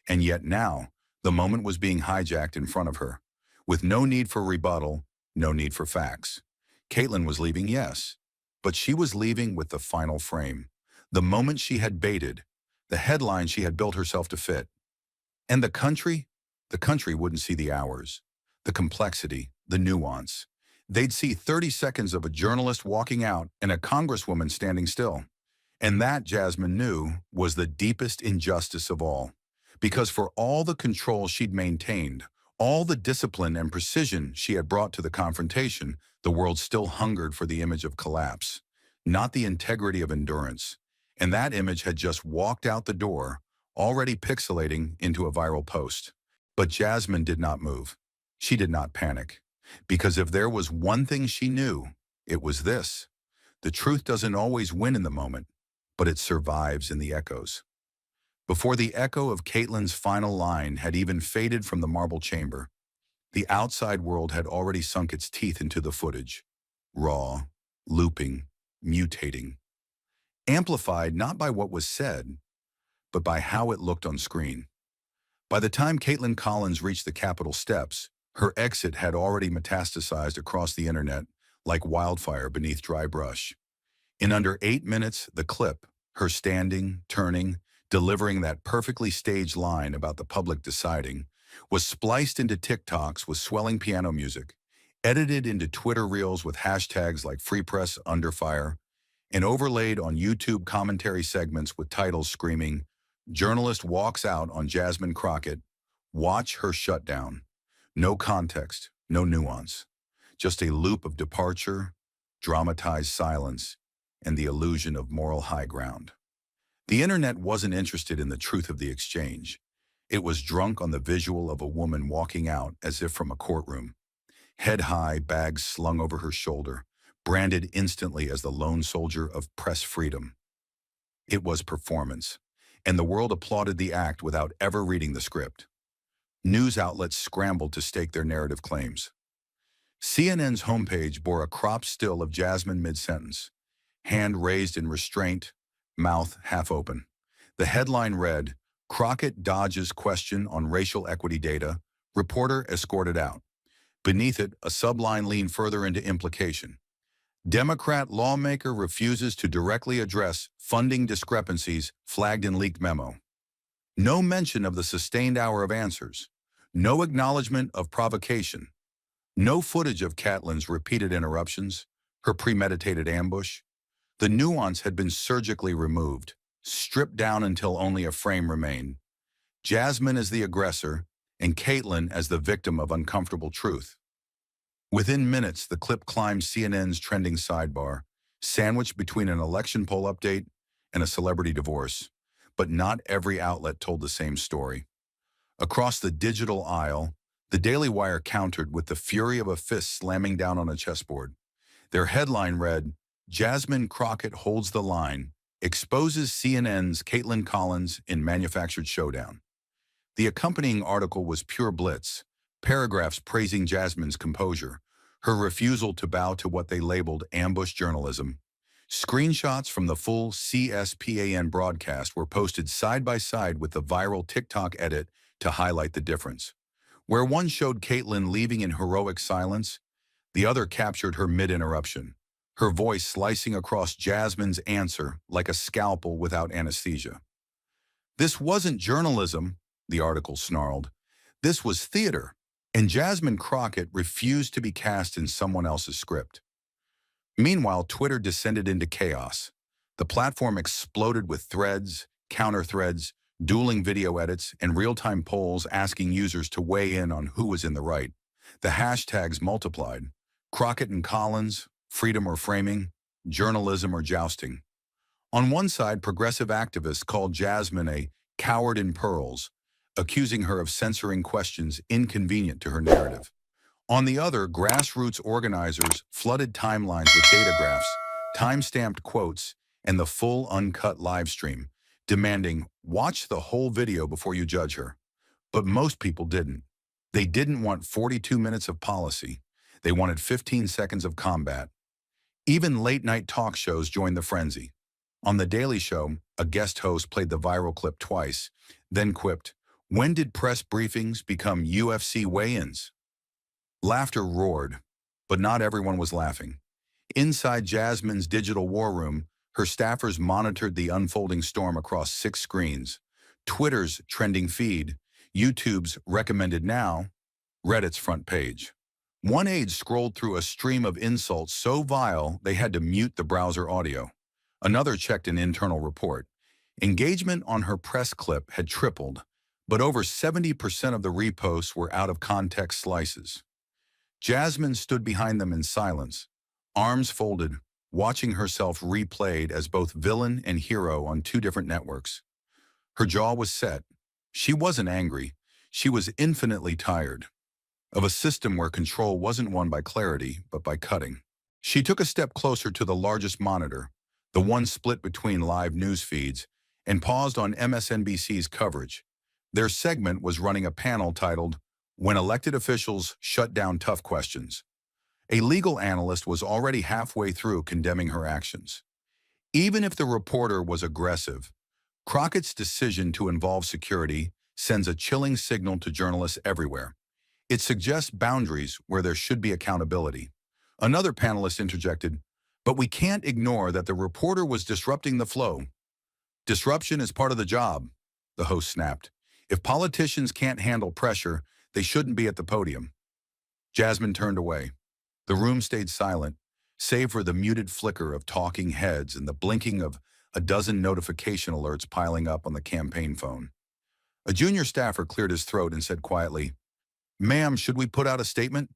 And yet now, the moment was being hijacked in front of her. With no need for rebuttal, no need for facts. Caitlin was leaving, yes, but she was leaving with the final frame. The moment she had baited, the headline she had built herself to fit. And the country? The country wouldn't see the hours, the complexity, the nuance. They'd see 30 seconds of a journalist walking out and a congresswoman standing still. And that, Jasmine knew, was the deepest injustice of all. Because for all the control she'd maintained, all the discipline and precision she had brought to the confrontation, the world still hungered for the image of collapse, not the integrity of endurance. And that image had just walked out the door, already pixelating into a viral post. But Jasmine did not move. She did not panic. Because if there was one thing she knew, it was this. The truth doesn't always win in the moment, but it survives in the echoes. Before the echo of Caitlin's final line had even faded from the marble chamber, the outside world had already sunk its teeth into the footage. Raw, looping, mutating. Amplified not by what was said, but by how it looked on screen. By the time Caitlin Collins reached the Capitol steps, her exit had already metastasized across the internet like wildfire beneath dry brush. In under 8 minutes, the clip, her standing, turning, delivering that perfectly staged line about the public deciding, was spliced into TikToks with swelling piano music, edited into Twitter reels with hashtags like Free Press Under Fire, and overlaid on YouTube commentary segments with titles screaming, "Journalist walks out on Jasmine Crockett. Watch her shutdown." No context, no nuance. Just a loop of departure, dramatized silence, and the illusion of moral high ground. The internet wasn't interested in the truth of the exchange. It was drunk on the visual of a woman walking out as if from a courtroom. Head high, bags slung over her shoulder, branded instantly as the lone soldier of press freedom. It was performance, and the world applauded the act without ever reading the script. News outlets scrambled to stake their narrative claims. CNN's homepage bore a cropped still of Jasmine mid-sentence, hand raised in restraint, mouth half open. The headline read, "Crockett dodges question on racial equity data, reporter escorted out." Beneath it, a subline leaned further into implication. Democrat lawmaker refuses to directly address funding discrepancies flagged in leaked memo. No mention of the sustained hour of answers. No acknowledgement of provocation. No footage of Caitlin's repeated interruptions, her premeditated ambush. The nuance had been surgically removed, stripped down until only a frame remained. Jasmine as the aggressor, and Caitlin as the victim of uncomfortable truth. Within minutes, the clip climbed CNN's trending sidebar, sandwiched between an election poll update and a celebrity divorce. But not every outlet told the same story. Across the digital aisle, the Daily Wire countered with the fury of a fist slamming down on a chessboard. Their headline read, "Jasmine Crockett holds the line, exposes CNN's Caitlin Collins in manufactured showdown." The accompanying article was pure blitz, paragraphs praising Jasmine's composure, her refusal to bow to what they labeled ambush journalism. Screenshots from the full CSPAN broadcast were posted side by side with the viral TikTok edit to highlight the difference. Where one showed Caitlin leaving in heroic silence, the other captured her mid-interruption, her voice slicing across Jasmine's answer like a scalpel without anesthesia. "This wasn't journalism," the article snarled. "This was theater," and Jasmine Crockett refused to be cast in someone else's script. Meanwhile, Twitter descended into chaos. The platform exploded with threads, counter-threads, dueling video edits, and real-time polls asking users to weigh in on who was in the right. The hashtags multiplied. Crockett and Collins, freedom or framing, journalism or jousting. On one side, progressive activists called Jasmine a coward in pearls, accusing her of censoring questions inconvenient to her narrative. On the other, grassroots organizers flooded timelines with data graphs, time-stamped quotes, and the full uncut live stream, demanding, watch the whole video before you judge her. But most people didn't. They didn't want 42 minutes of policy. They wanted 15 seconds of combat. Even late-night talk shows joined the frenzy. On The Daily Show, a guest host played the viral clip twice, then quipped, "When did press briefings become UFC weigh-ins?" Laughter roared, but not everyone was laughing. Inside Jasmine's digital war room, her staffers monitored the unfolding storm across 6 screens. Twitter's trending feed, YouTube's recommended now, Reddit's front page. One aide scrolled through a stream of insults so vile they had to mute the browser audio. Another checked an internal report. Engagement on her press clip had tripled, but over 70% of the reposts were out of context slices. Jasmine stood behind them in silence, arms folded, watching herself replayed as both villain and hero on 2 different networks. Her jaw was set. She wasn't angry. She was infinitely tired of a system where control wasn't won by clarity, but by cutting. She took a step closer to the largest monitor, the one split between live news feeds, and paused on MSNBC's coverage. Their segment was running a panel titled, "When Elected Officials Shut Down Tough Questions." A legal analyst was already halfway through condemning her actions. Even if the reporter was aggressive, Crockett's decision to involve security sends a chilling signal to journalists everywhere. It suggests boundaries where there should be accountability. Another panelist interjected, "But we can't ignore that the reporter was disrupting the flow." "Disruption is part of the job," the host snapped. "If politicians can't handle pressure, they shouldn't be at the podium." Jasmine turned away. The room stayed silent, save for the muted flicker of talking heads and the blinking of a dozen notification alerts piling up on the campaign phone. A junior staffer cleared his throat and said quietly, "Ma'am, should we put out a statement?"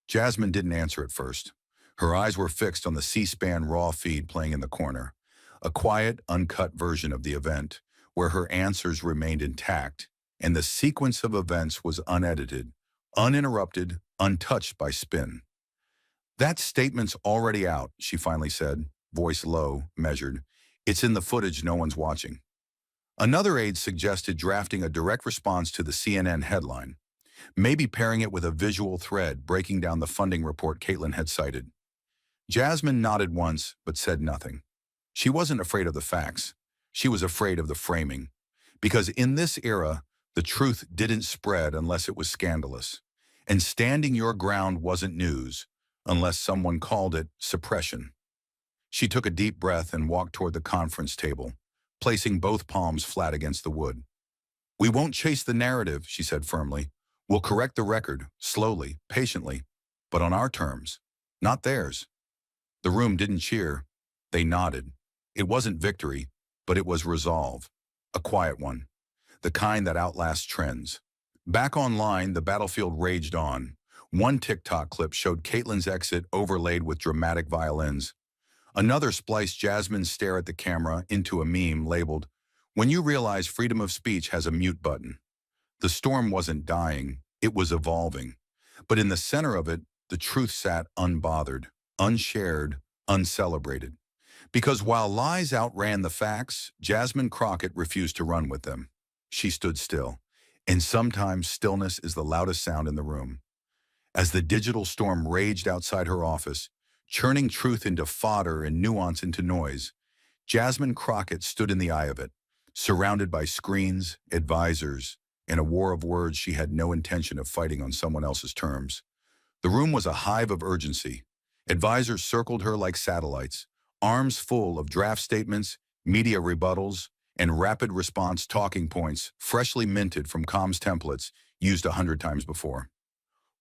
Jasmine didn't answer at first. Her eyes were fixed on the C-SPAN raw feed playing in the corner, a quiet, uncut version of the event, where her answers remained intact, and the sequence of events was unedited, uninterrupted, untouched by spin. "That statement's already out," she finally said, voice low, measured. "It's in the footage no one's watching." Another aide suggested drafting a direct response to the CNN headline, maybe pairing it with a visual thread breaking down the funding report Caitlin had cited. Jasmine nodded once, but said nothing. She wasn't afraid of the facts. She was afraid of the framing. Because in this era, the truth didn't spread unless it was scandalous. And standing your ground wasn't news, unless someone called it suppression. She took a deep breath and walked toward the conference table, placing both palms flat against the wood. "We won't chase the narrative," she said firmly. "We'll correct the record, slowly, patiently, but on our terms, not theirs." The room didn't cheer. They nodded. It wasn't victory, but it was resolve. A quiet one. The kind that outlasts trends. Back online, the battlefield raged on. One TikTok clip showed Caitlin's exit overlaid with dramatic violins. Another spliced Jasmine's stare at the camera into a meme labeled, "When you realize freedom of speech has a mute button." The storm wasn't dying, it was evolving. But in the center of it, the truth sat unbothered, unshared, uncelebrated. Because while lies outran the facts, Jasmine Crockett refused to run with them. She stood still. And sometimes stillness is the loudest sound in the room. As the digital storm raged outside her office, churning truth into fodder and nuance into noise, Jasmine Crockett stood in the eye of it, surrounded by screens, advisors, and a war of words she had no intention of fighting on someone else's terms. The room was a hive of urgency. Advisors circled her like satellites, arms full of draft statements, media rebuttals, and rapid response talking points freshly minted from comms templates used 100 times before.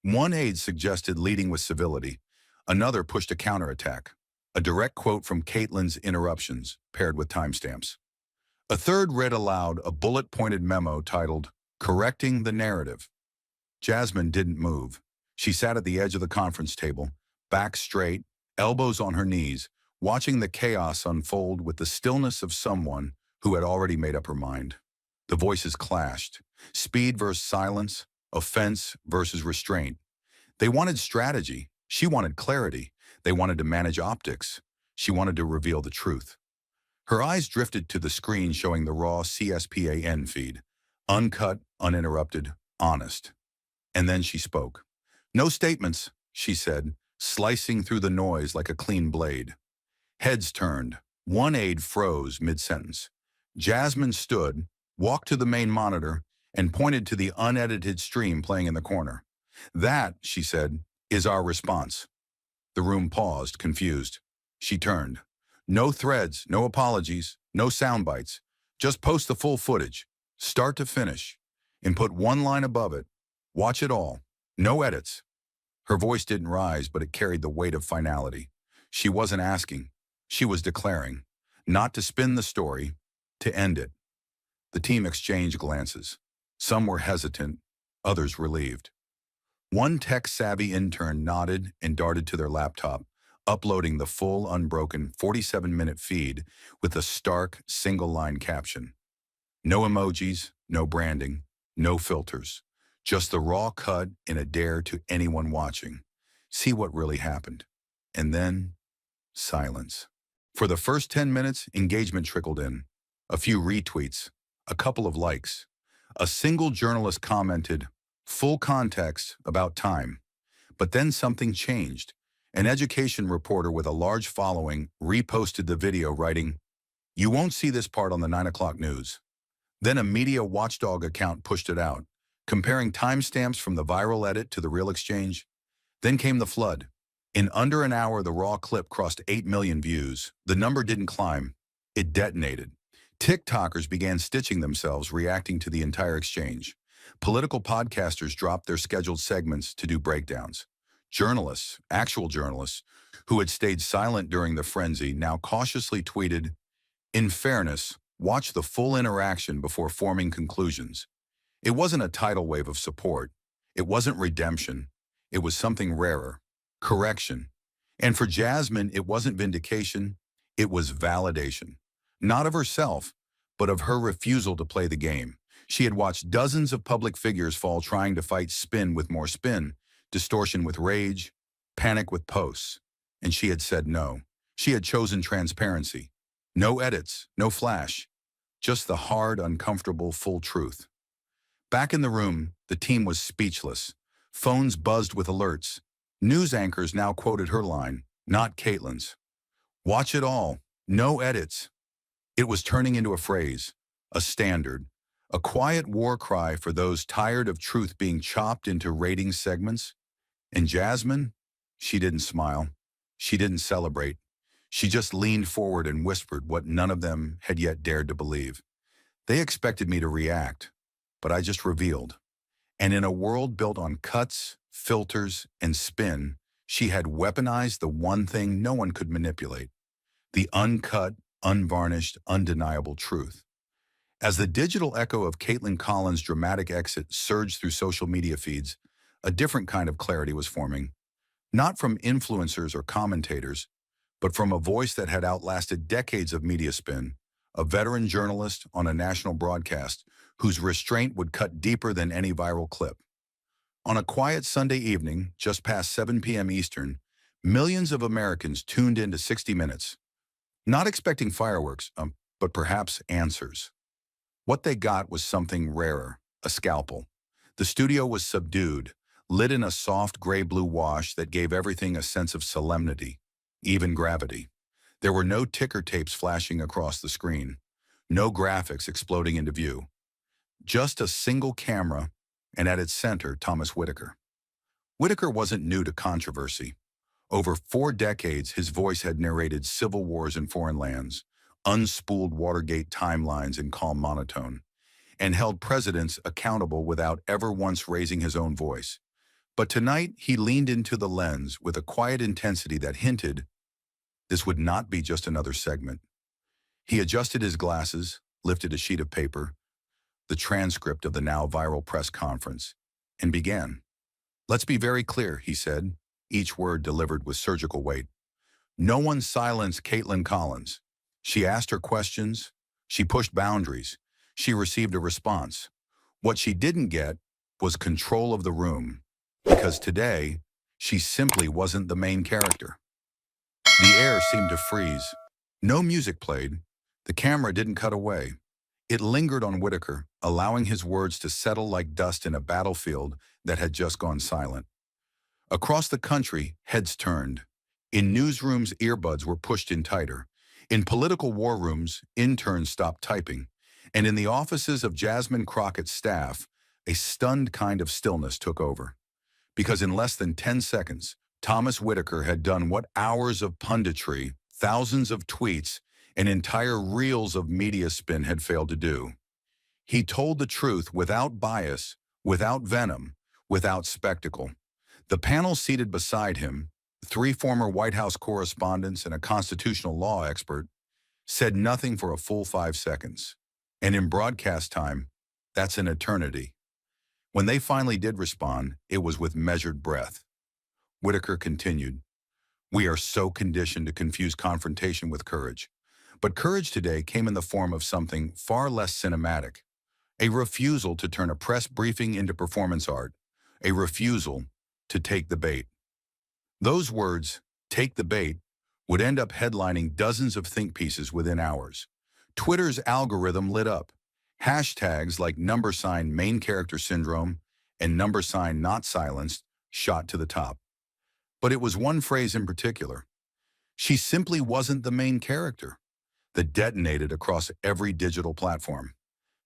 One aide suggested leading with civility. Another pushed a counterattack, a direct quote from Caitlin's interruptions, paired with timestamps. A third read aloud a bullet-pointed memo titled, "Correcting the Narrative." Jasmine didn't move. She sat at the edge of the conference table, back straight, elbows on her knees, watching the chaos unfold with the stillness of someone who had already made up her mind. The voices clashed. Speed versus silence, offense versus restraint. They wanted strategy. She wanted clarity. They wanted to manage optics. She wanted to reveal the truth. Her eyes drifted to the screen showing the raw CSPAN feed. Uncut, uninterrupted, honest. And then she spoke. "No statements," she said, slicing through the noise like a clean blade. Heads turned. One aide froze mid-sentence. Jasmine stood, walked to the main monitor, and pointed to the unedited stream playing in the corner. "That," she said, "is our response." The room paused, confused. She turned. "No threads, no apologies, no sound bites. Just post the full footage, start to finish, and put one line above it. Watch it all. No edits." Her voice didn't rise, but it carried the weight of finality. She wasn't asking. She was declaring. Not to spin the story, to end it. The team exchanged glances. Some were hesitant, others relieved. One tech-savvy intern nodded and darted to their laptop, uploading the full, unbroken 47-minute feed with a stark, single-line caption. No emojis, no branding, no filters. Just the raw cut in a dare to anyone watching. See what really happened. And then, silence. For the first 10 minutes, engagement trickled in. A few retweets, a couple of likes. A single journalist commented, "Full context, about time." But then something changed. An education reporter with a large following reposted the video, writing, "You won't see this part on the 9 o'clock news." Then a media watchdog account pushed it out, comparing timestamps from the viral edit to the real exchange. Then came the flood. In under an hour, the raw clip crossed 8 million views. The number didn't climb. It detonated. TikTokers began stitching themselves, reacting to the entire exchange. Political podcasters dropped their scheduled segments to do breakdowns. Journalists, actual journalists, who had stayed silent during the frenzy, now cautiously tweeted, "In fairness, watch the full interaction before forming conclusions." It wasn't a tidal wave of support. It wasn't redemption. It was something rarer. Correction. And for Jasmine, it wasn't vindication. It was validation. Not of herself, but of her refusal to play the game. She had watched dozens of public figures fall trying to fight spin with more spin, distortion with rage, panic with posts. And she had said no. She had chosen transparency. No edits, no flash. Just the hard, uncomfortable, full truth. Back in the room, the team was speechless. Phones buzzed with alerts. News anchors now quoted her line, not Caitlin's. "Watch it all. No edits." It was turning into a phrase, a standard, a quiet war cry for those tired of truth being chopped into rating segments. And Jasmine? She didn't smile. She didn't celebrate. She just leaned forward and whispered what none of them had yet dared to believe. "They expected me to react, but I just revealed." And in a world built on cuts, filters, and spin, she had weaponized the one thing no one could manipulate: the uncut, unvarnished, undeniable truth. As the digital echo of Caitlin Collins' dramatic exit surged through social media feeds, a different kind of clarity was forming. Not from influencers or commentators, but from a voice that had outlasted decades of media spin, a veteran journalist on a national broadcast whose restraint would cut deeper than any viral clip. On a quiet Sunday evening, just past 7 p.m. Eastern, millions of Americans tuned into 60 Minutes, not expecting fireworks, but perhaps answers. What they got was something rarer, a scalpel. The studio was subdued, lit in a soft gray-blue wash that gave everything a sense of solemnity, even gravity. There were no ticker tapes flashing across the screen, no graphics exploding into view. Just a single camera, and at its center, Thomas Whitaker. Whitaker wasn't new to controversy. Over 4 decades, his voice had narrated civil wars in foreign lands, unspooled Watergate timelines in calm monotone, and held presidents accountable without ever once raising his own voice. But tonight, he leaned into the lens with a quiet intensity that hinted this would not be just another segment. He adjusted his glasses, lifted a sheet of paper, the transcript of the now viral press conference, and began. "Let's be very clear," he said, each word delivered with surgical weight. No one silenced Caitlin Collins. She asked her questions. She pushed boundaries. She received a response. What she didn't get was control of the room, because today, she simply wasn't the main character. The air seemed to freeze. No music played. The camera didn't cut away. It lingered on Whitaker, allowing his words to settle like dust in a battlefield that had just gone silent. Across the country, heads turned. In newsrooms, earbuds were pushed in tighter. In political war rooms, interns stopped typing. And in the offices of Jasmine Crockett's staff, a stunned kind of stillness took over. Because in less than 10 seconds, Thomas Whitaker had done what hours of punditry, thousands of tweets, and entire reels of media spin had failed to do. He told the truth without bias, without venom, without spectacle. The panel seated beside him, three former White House correspondents and a constitutional law expert, said nothing for a full 5 seconds. And in broadcast time, that's an eternity. When they finally did respond, it was with measured breath. Whitaker continued, "We are so conditioned to confuse confrontation with courage. But courage today came in the form of something far less cinematic. A refusal to turn a press briefing into performance art. A refusal to take the bait." Those words, "take the bait," would end up headlining dozens of think pieces within hours. Twitter's algorithm lit up. Hashtags like #main character syndrome and #not silenced shot to the top. But it was one phrase in particular. She simply wasn't the main character, that detonated across every digital platform.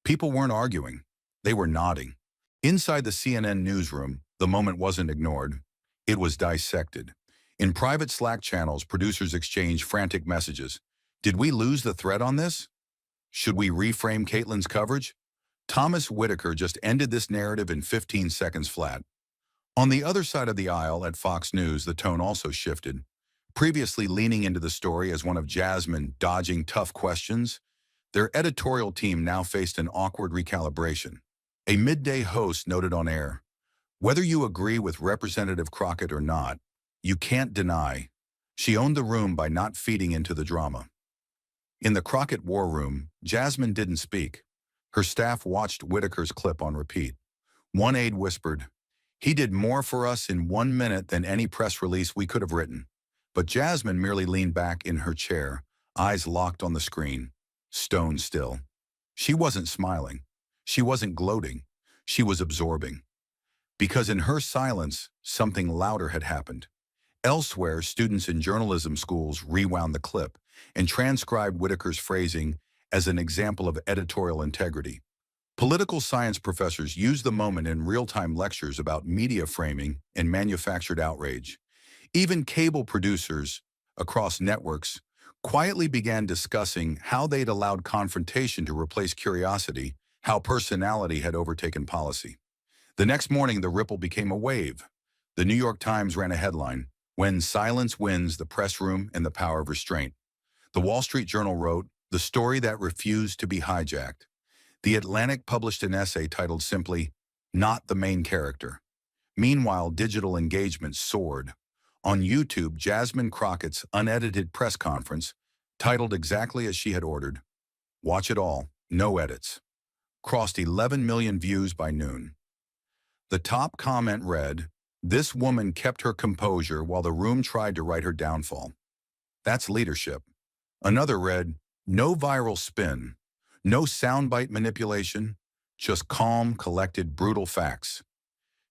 People weren't arguing. They were nodding. Inside the CNN newsroom, the moment wasn't ignored. It was dissected. In private Slack channels, producers exchanged frantic messages. Did we lose the thread on this? Should we reframe Caitlin's coverage? Thomas Whitaker just ended this narrative in 15 seconds flat. On the other side of the aisle at Fox News, the tone also shifted. Previously leaning into the story as one of Jasmine dodging tough questions, their editorial team now faced an awkward recalibration. A midday host noted on air, "Whether you agree with Representative Crockett or not, you can't deny she owned the room by not feeding into the drama." In the Crockett war room, Jasmine didn't speak. Her staff watched Whitaker's clip on repeat. One aide whispered, "He did more for us in 1 minute than any press release we could have written." But Jasmine merely leaned back in her chair, eyes locked on the screen, stone still. She wasn't smiling. She wasn't gloating. She was absorbing. Because in her silence, something louder had happened. Elsewhere, students in journalism schools rewound the clip and transcribed Whitaker's phrasing as an example of editorial integrity. Political science professors used the moment in real-time lectures about media framing and manufactured outrage. Even cable producers across networks quietly began discussing how they'd allowed confrontation to replace curiosity, how personality had overtaken policy. The next morning, the ripple became a wave. The New York Times ran a headline, "When Silence Wins the Press Room and the Power of Restraint." The Wall Street Journal wrote, "The story that refused to be hijacked." The Atlantic published an essay titled simply, "Not the Main Character." Meanwhile, digital engagement soared. On YouTube, Jasmine Crockett's unedited press conference, titled exactly as she had ordered, "Watch it all, no edits," crossed 11 million views by noon. The top comment read, "This woman kept her composure while the room tried to write her downfall. That's leadership." Another read, "No viral spin, no soundbite manipulation, just calm, collected, brutal facts."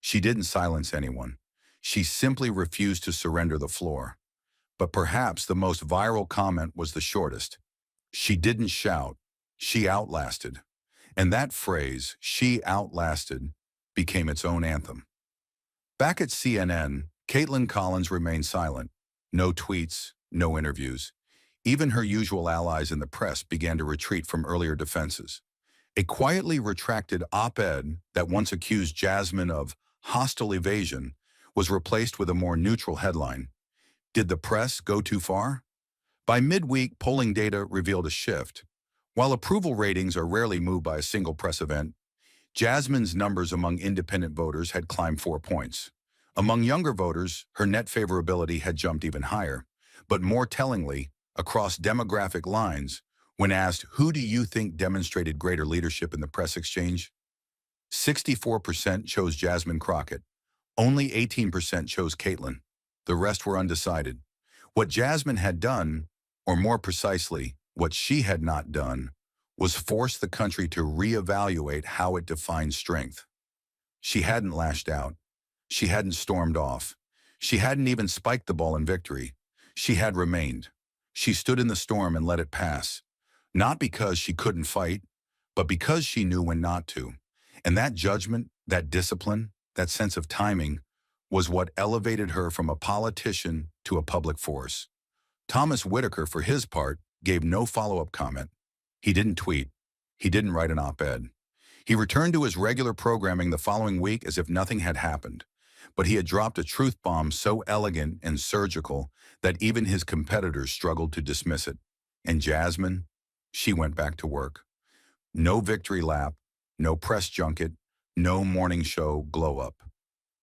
She didn't silence anyone. She simply refused to surrender the floor. But perhaps the most viral comment was the shortest. She didn't shout. She outlasted. And that phrase, "she outlasted," became its own anthem. Back at CNN, Caitlin Collins remained silent. No tweets, no interviews. Even her usual allies in the press began to retreat from earlier defenses. A quietly retracted op-ed that once accused Jasmine of hostile evasion was replaced with a more neutral headline. Did the press go too far? By midweek, polling data revealed a shift. While approval ratings are rarely moved by a single press event, Jasmine's numbers among independent voters had climbed 4 points. Among younger voters, her net favorability had jumped even higher. But more tellingly, across demographic lines, when asked who do you think demonstrated greater leadership in the press exchange, 64% chose Jasmine Crockett. Only 18% chose Caitlin. The rest were undecided. What Jasmine had done, or more precisely, what she had not done, was force the country to reevaluate how it defines strength. She hadn't lashed out. She hadn't stormed off. She hadn't even spiked the ball in victory. She had remained. She stood in the storm and let it pass. Not because she couldn't fight, but because she knew when not to. And that judgment, that discipline, that sense of timing was what elevated her from a politician to a public force. Thomas Whitaker, for his part, gave no follow-up comment. He didn't tweet. He didn't write an op-ed. He returned to his regular programming the following week as if nothing had happened. But he had dropped a truth bomb so elegant and surgical that even his competitors struggled to dismiss it. And Jasmine, she went back to work. No victory lap, no press junket, no morning show glow-up.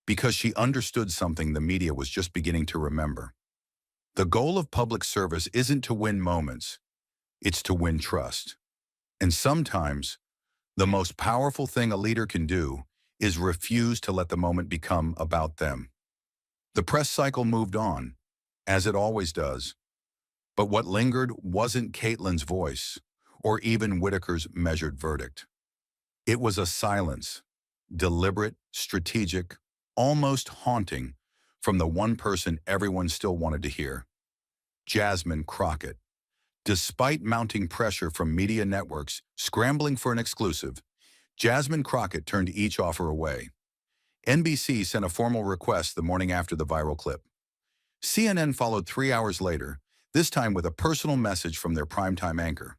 Because she understood something the media was just beginning to remember. The goal of public service isn't to win moments, it's to win trust. And sometimes, the most powerful thing a leader can do is refuse to let the moment become about them. The press cycle moved on, as it always does. But what lingered wasn't Caitlin's voice, or even Whitaker's measured verdict. It was a silence, deliberate, strategic, almost haunting, from the one person everyone still wanted to hear. Jasmine Crockett. Despite mounting pressure from media networks scrambling for an exclusive, Jasmine Crockett turned each offer away. NBC sent a formal request the morning after the viral clip. CNN followed 3 hours later, this time with a personal message from their primetime anchor.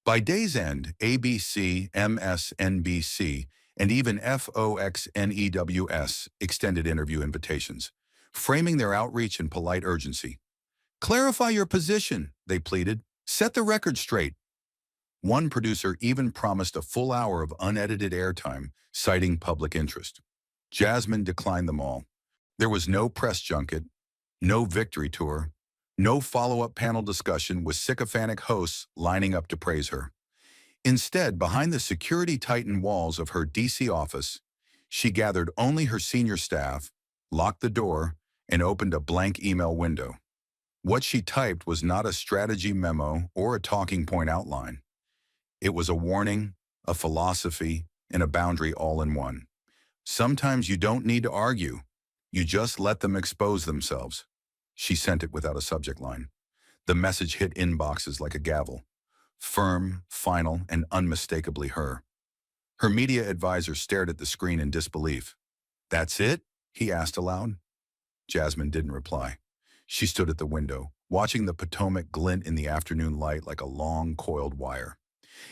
By day's end, ABC, MSNBC, and even FOXNEWS extended interview invitations, framing their outreach in polite urgency. "Clarify your position," they pleaded. "Set the record straight." One producer even promised a full hour of unedited airtime, citing public interest. Jasmine declined them all. There was no press junket, no victory tour, no follow-up panel discussion with sycophantic hosts lining up to praise her. Instead, behind the security-tightened walls of her DC office, she gathered only her senior staff, locked the door, and opened a blank email window. What she typed was not a strategy memo or a talking point outline. It was a warning, a philosophy, and a boundary all in one. Sometimes you don't need to argue. You just let them expose themselves. She sent it without a subject line. The message hit inboxes like a gavel. Firm, final, and unmistakably her. Her media advisor stared at the screen in disbelief. "That's it?" he asked aloud. Jasmine didn't reply. She stood at the window, watching the Potomac glint in the afternoon light like a long, coiled wire.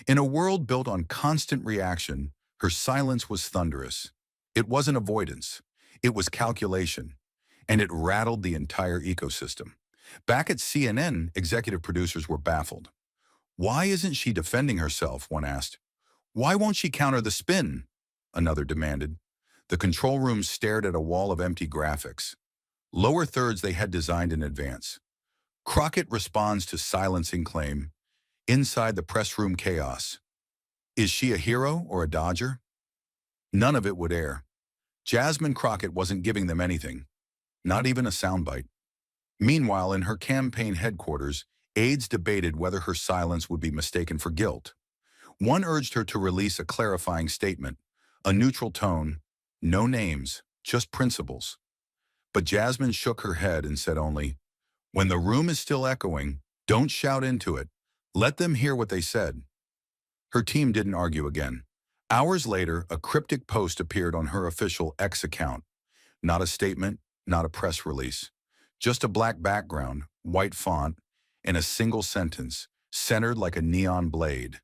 In a world built on constant reaction, her silence was thunderous. It wasn't avoidance. It was calculation. And it rattled the entire ecosystem. Back at CNN, executive producers were baffled. "Why isn't she defending herself?" one asked. "Why won't she counter the spin?" another demanded. The control room stared at a wall of empty graphics. Lower thirds they had designed in advance. Crockett responds to silencing claim. Inside the press room chaos. Is she a hero or a dodger? None of it would air. Jasmine Crockett wasn't giving them anything. Not even a soundbite. Meanwhile, in her campaign headquarters, aides debated whether her silence would be mistaken for guilt. One urged her to release a clarifying statement, a neutral tone, no names, just principles. But Jasmine shook her head and said only, "When the room is still echoing, don't shout into it. Let them hear what they said." Her team didn't argue again. Hours later, a cryptic post appeared on her official X account. Not a statement, not a press release. Just a black background, white font, and a single sentence, centered like a neon blade.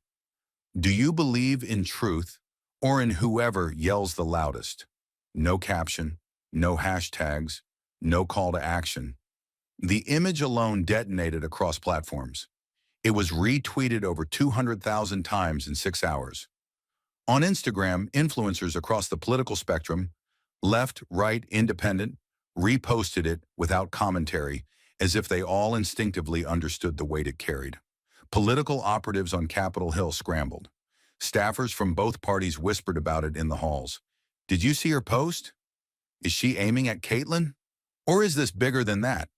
"Do you believe in truth or in whoever yells the loudest?" No caption, no hashtags, no call to action. The image alone detonated across platforms. It was retweeted over 200,000 times in 6 hours. On Instagram, influencers across the political spectrum, left, right, independent, reposted it without commentary, as if they all instinctively understood the weight it carried. Political operatives on Capitol Hill scrambled. Staffers from both parties whispered about it in the halls. Did you see her post? Is she aiming at Caitlyn? Or is this bigger than that?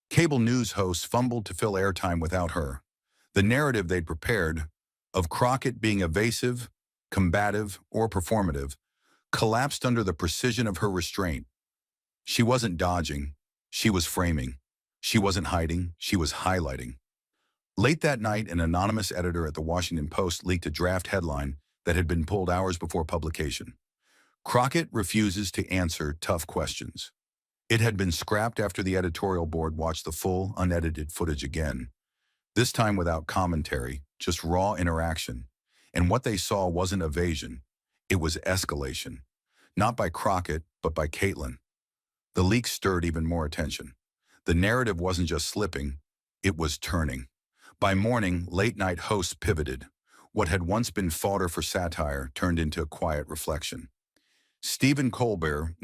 Cable news hosts fumbled to fill airtime without her. The narrative they'd prepared, of Crockett being evasive, combative, or performative, collapsed under the precision of her restraint. She wasn't dodging, she was framing. She wasn't hiding, she was highlighting. Late that night, an anonymous editor at the Washington Post leaked a draft headline that had been pulled hours before publication. Crockett refuses to answer tough questions. It had been scrapped after the editorial board watched the full, unedited footage again. This time without commentary, just raw interaction. And what they saw wasn't evasion, it was escalation. Not by Crockett, but by Caitlyn. The leak stirred even more attention. The narrative wasn't just slipping, it was turning. By morning, late-night hosts pivoted. What had once been fodder for satire turned into a quiet reflection. Stephen Colbert,